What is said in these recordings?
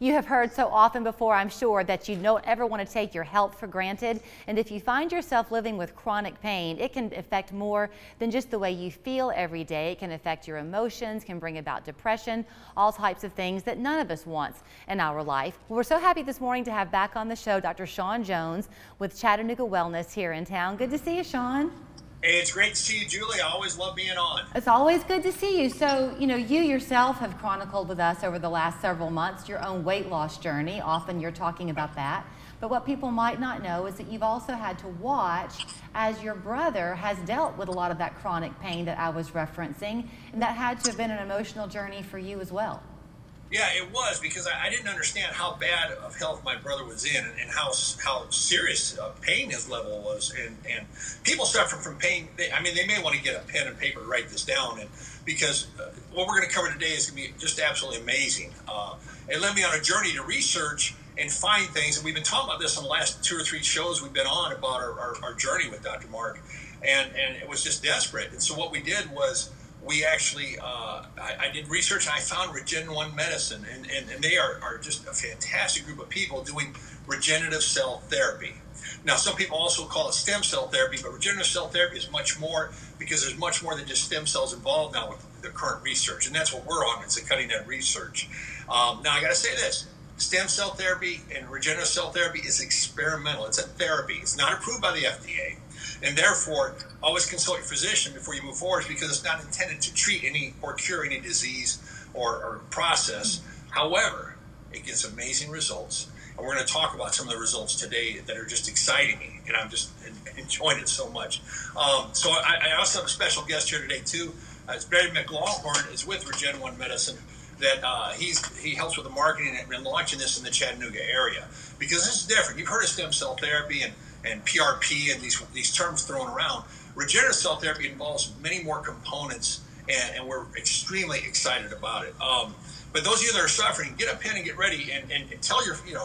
You have heard so often before, I'm sure, that you don't ever want to take your health for granted. And if you find yourself living with chronic pain, it can affect more than just the way you feel every day. It can affect your emotions, can bring about depression, all types of things that none of us wants in our life. We're so happy this morning to have back on the show Dr. Shawn Jones with Chattanooga Wellness here in town. Good to see you, Shawn. Hey, it's great to see you, Julie. I always love being on. It's always good to see you. So, you yourself have chronicled with us over the last several months your own weight loss journey. Often you're talking about that. But what people might not know is that you've also had to watch as your brother has dealt with a lot of that chronic pain that I was referencing, and that had to have been an emotional journey for you as well. Yeah, it was, because I didn't understand how bad of health my brother was in, and how serious pain his level was. And people suffering from pain, they may want to get a pen and paper to write this down, and because what we're going to cover today is going to be just absolutely amazing. It led me on a journey to research and find things, and we've been talking about this on the last 2 or 3 shows we've been on about our journey with Dr. Marc, and it was just desperate. And so what we did was, we actually, I did research, and I found Regenerative Medicine, and they are just a fantastic group of people doing regenerative cell therapy. Now, some people also call it stem cell therapy, but regenerative cell therapy is much more, because there's much more than just stem cells involved now with the current research, and that's what we're on. It's the cutting edge research. Now, I got to say this. Stem cell therapy and regenerative cell therapy is experimental. It's a therapy. It's not approved by the FDA. And therefore, always consult your physician before you move forward, because it's not intended to treat any or cure any disease or process. However, it gets amazing results. And we're going to talk about some of the results today that are just exciting me, and I'm just enjoying it so much. So I also have a special guest here today, too. It's Barry McLaughlin is with Regenerative Medicine. That he helps with the marketing and launching this in the Chattanooga area, because this is different. You've heard of stem cell therapy and PRP and these terms thrown around. Regenerative cell therapy involves many more components, and we're extremely excited about it. But those of you that are suffering, get a pen and get ready, and tell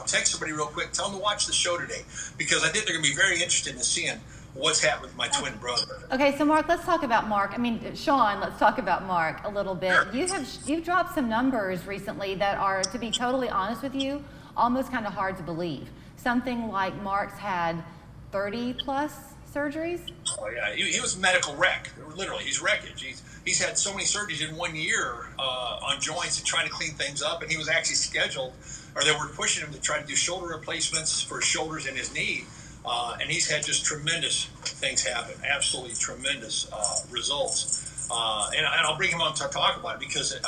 text somebody real quick, tell them to watch the show today, because I think they're going to be very interested in seeing what's happened with my twin brother. Okay, so Marc, let's talk about Marc. Shawn, let's talk about Marc a little bit. Sure. You've dropped some numbers recently that are, to be totally honest with you, almost kind of hard to believe. Something like Marc's had 30 plus surgeries. Oh yeah, he was a medical wreck. Literally, he's wreckage. He's had so many surgeries in 1 year on joints and trying to clean things up, and he was actually scheduled, or they were pushing him to try to do shoulder replacements for his shoulders and his knee. And he's had just tremendous things happen, absolutely tremendous results. And I'll bring him on to talk about it, because,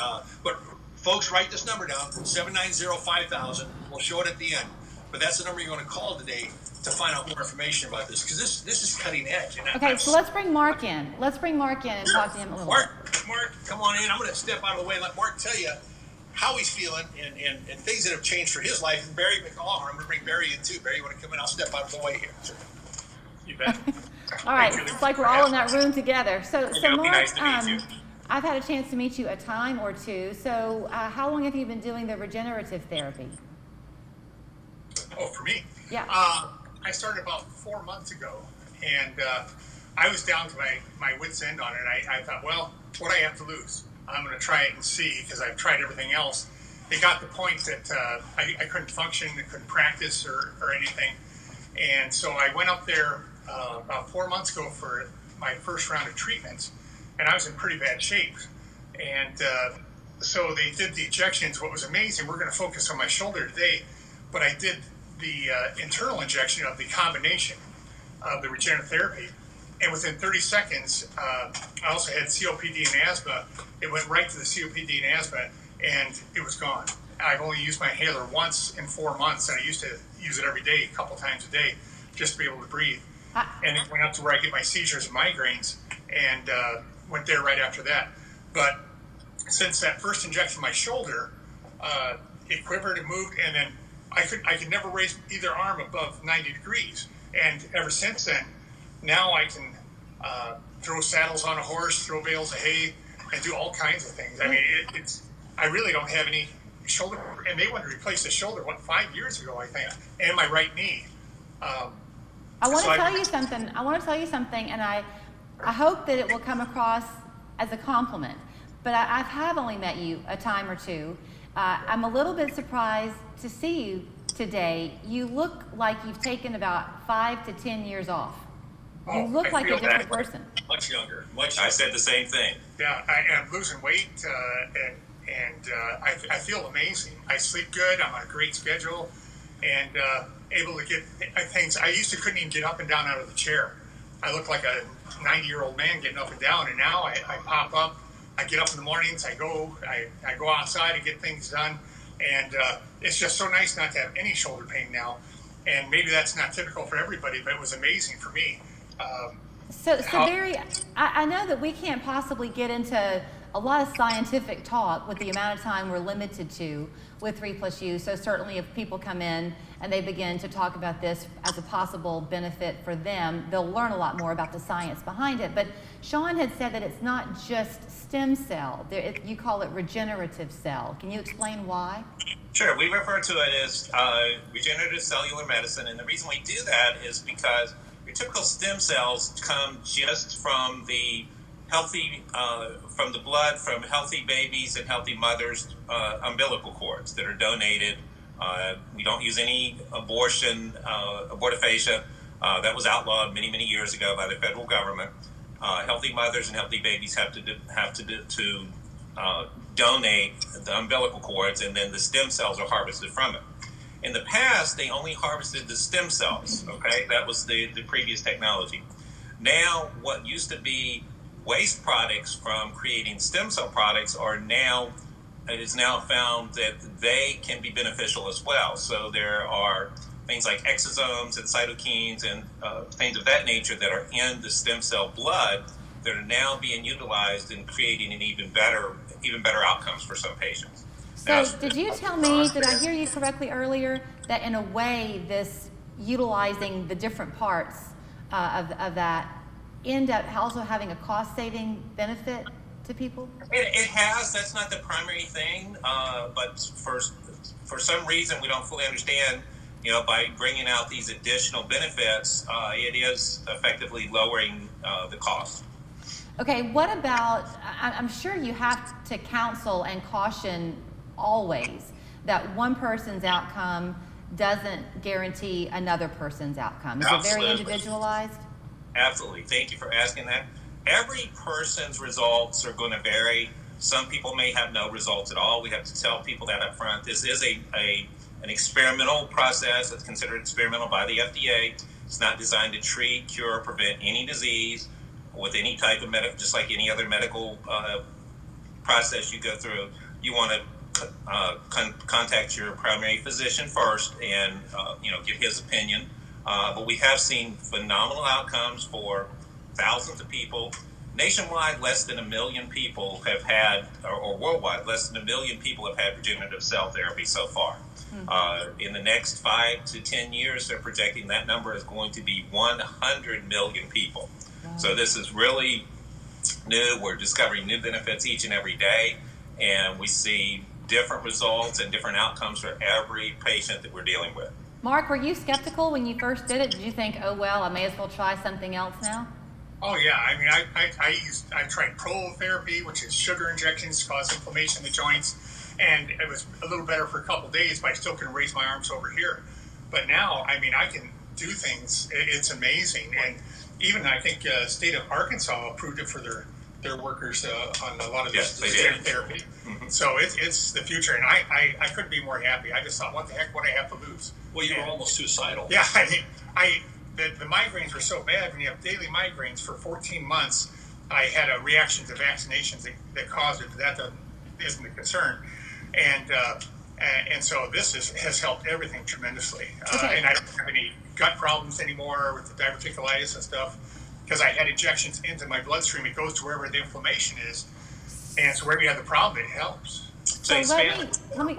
but folks, write this number down, 790-5000. We'll show it at the end. But that's the number you're going to call today to find out more information about this, because this is cutting edge. And okay, so let's bring Marc in. Let's bring Marc in and talk to him a little bit. Marc, come on in. I'm going to step out of the way and let Marc tell you how he's feeling and things that have changed for his life. And Barry McLaughlin, I'm going to bring Barry in too. Barry, you want to come in? I'll step out of the way here. You bet. All right, it's like we're all in that room together. So Marc, nice to meet you. I've had a chance to meet you a time or two. So how long have you been doing the regenerative therapy? Oh, for me? Yeah. I started about 4 months ago, and I was down to my wit's end on it. I thought, well, what do I have to lose? I'm going to try it and see, because I've tried everything else. It got to the point that I couldn't function, I couldn't practice or anything. And so I went up there about 4 months ago for my first round of treatments, and I was in pretty bad shape. And so they did the injections. What was amazing, we're going to focus on my shoulder today, but I did the internal injection of the combination of the regenerative therapy. And within 30 seconds, I also had COPD and asthma. It went right to the COPD and asthma, and it was gone. I've only used my inhaler once in 4 months, and I used to use it every day, a couple times a day, just to be able to breathe. And it went up to where I get my seizures and migraines, and went there right after that. But since that first injection in my shoulder, it quivered and moved, and then I could never raise either arm above 90 degrees. And ever since then, now I can throw saddles on a horse, throw bales of hay, and do all kinds of things. I mean, I really don't have any shoulder, and they wanted to replace the shoulder, 5 years ago, I think, and my right knee. I want to tell you something. I want to tell you something, and I hope that it will come across as a compliment. But I have only met you a time or two, I'm a little bit surprised to see you today. You look like you've taken about 5 to 10 years off. You look like a different person. Much younger. I said the same thing. Yeah, I'm losing weight, and I feel amazing. I sleep good. I'm on a great schedule, and able to get things. I used to couldn't even get up and down out of the chair. I look like a 90-year-old man getting up and down, and now I pop up. I get up in the mornings. I go outside and get things done, and it's just so nice not to have any shoulder pain now. And maybe that's not typical for everybody, but it was amazing for me. So Barry, I know that we can't possibly get into a lot of scientific talk with the amount of time we're limited to with 3+U. So certainly if people come in and they begin to talk about this as a possible benefit for them, they'll learn a lot more about the science behind it. But Shawn had said that it's not just stem cell. You call it regenerative cell. Can you explain why? Sure. We refer to it as regenerative cellular medicine. And the reason we do that is because your typical stem cells come just from the healthy, from the blood from healthy babies and healthy mothers' umbilical cords that are donated. We don't use any abortifacient. That was outlawed many, many years ago by the federal government. Healthy mothers and healthy babies have to donate the umbilical cords, and then the stem cells are harvested from it. In the past, they only harvested the stem cells. Okay, that was the previous technology. Now, what used to be waste products from creating stem cell products it is now found that they can be beneficial as well. So there are things like exosomes and cytokines and things of that nature that are in the stem cell blood that are now being utilized in creating an even better outcomes for some patients. So did you tell me, did I hear you correctly earlier, that in a way this utilizing the different parts of that end up also having a cost-saving benefit to people? It has. That's not the primary thing, but for some reason we don't fully understand. By bringing out these additional benefits, it is effectively lowering the cost. Okay, what about, I'm sure you have to counsel and caution always that one person's outcome doesn't guarantee another person's outcome. Is it very individualized? Absolutely. Thank you for asking that. Every person's results are going to vary. Some people may have no results at all. We have to tell people that up front. This is an experimental process. It's considered experimental by the FDA. It's not designed to treat, cure, or prevent any disease with any type of just like any other medical process you go through. You want to contact your primary physician first and get his opinion. But we have seen phenomenal outcomes for thousands of people. Nationwide, less than 1 million people have had, or worldwide, less than 1 million people have had regenerative cell therapy so far. In the next 5 to 10 years, they're projecting that number is going to be 100 million people. Wow. So this is really new. We're discovering new benefits each and every day, and we see different results and different outcomes for every patient that we're dealing with. Marc, were you skeptical when you first did it? Did you think, oh well, I may as well try something else now? Oh yeah, I mean, I tried prolotherapy, which is sugar injections to cause inflammation in the joints, and it was a little better for a couple of days, but I still couldn't raise my arms over here. But now, I mean, I can do things. It's amazing, and even I think state of Arkansas approved it for their workers on a lot of this therapy. Mm-hmm. So it's the future, and I couldn't be more happy. I just thought, what the heck, what do I have to lose? Well, you were almost suicidal. Yeah, the migraines were so bad. When you have daily migraines for 14 months, I had a reaction to vaccinations that caused it. That isn't a concern, and so this has helped everything tremendously. Okay. And I don't have any gut problems anymore with the diverticulitis and stuff because I had injections into my bloodstream. It goes to wherever the inflammation is, and so wherever you have the problem, it helps. So let me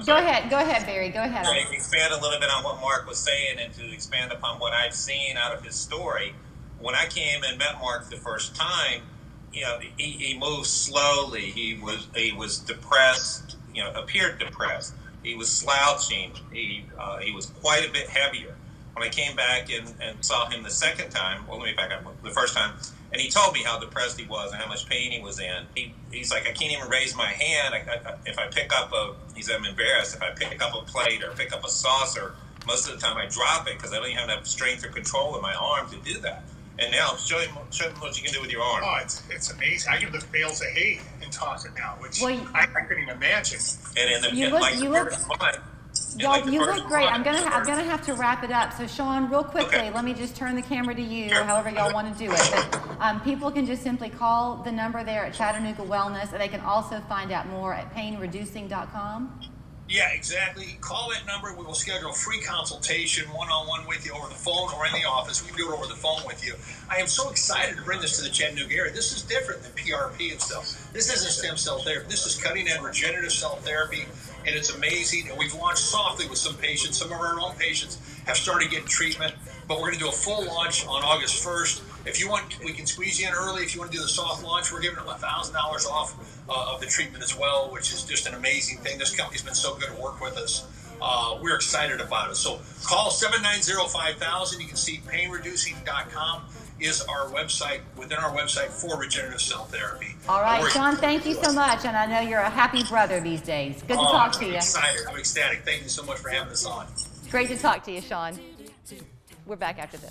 Go ahead, Barry. Go ahead. To expand a little bit on what Marc was saying and to expand upon what I've seen out of his story. When I came and met Marc the first time, he moved slowly. He was depressed. Appeared depressed. He was slouching. He was quite a bit heavier. When I came back and saw him the second time, well, let me back up. The first time, And he told me how depressed he was and how much pain he was in. He's like, I can't even raise my hand. If I pick up I'm embarrassed. If I pick up a plate or pick up a saucer, most of the time I drop it because I don't even have enough strength or control in my arm to do that. And now show him what you can do with your arm. Oh, it's amazing. I can lift bales of hay and toss it now, which I couldn't even imagine. And you look great. I'm gonna have to wrap it up. So Shawn, real quickly, let me just turn the camera to you, or however y'all want to do it. But people can just simply call the number there at Chattanooga Wellness, and they can also find out more at painreducing.com. Yeah, exactly. Call that number. We will schedule a free consultation one-on-one with you over the phone or in the office. We can do it over the phone with you. I am so excited to bring this to the Chattanooga area. This is different than PRP and stuff. This isn't stem cell therapy. This is cutting-edge regenerative cell therapy, and it's amazing. And we've launched softly with some patients. Some of our own patients have started getting treatment, but we're going to do a full launch on August 1st. If you want, we can squeeze you in early. If you want to do the soft launch, we're giving them $1,000 off of the treatment as well, which is just an amazing thing. This company's been so good to work with us. We're excited about it. So call 790-5000. You can see painreducing.com is our website, within our website for regenerative cell therapy. All right, Shawn, thank you so much. And I know you're a happy brother these days. Good to talk to you. I'm excited. I'm ecstatic. Thank you so much for having us on. Great to talk to you, Shawn. We're back after this.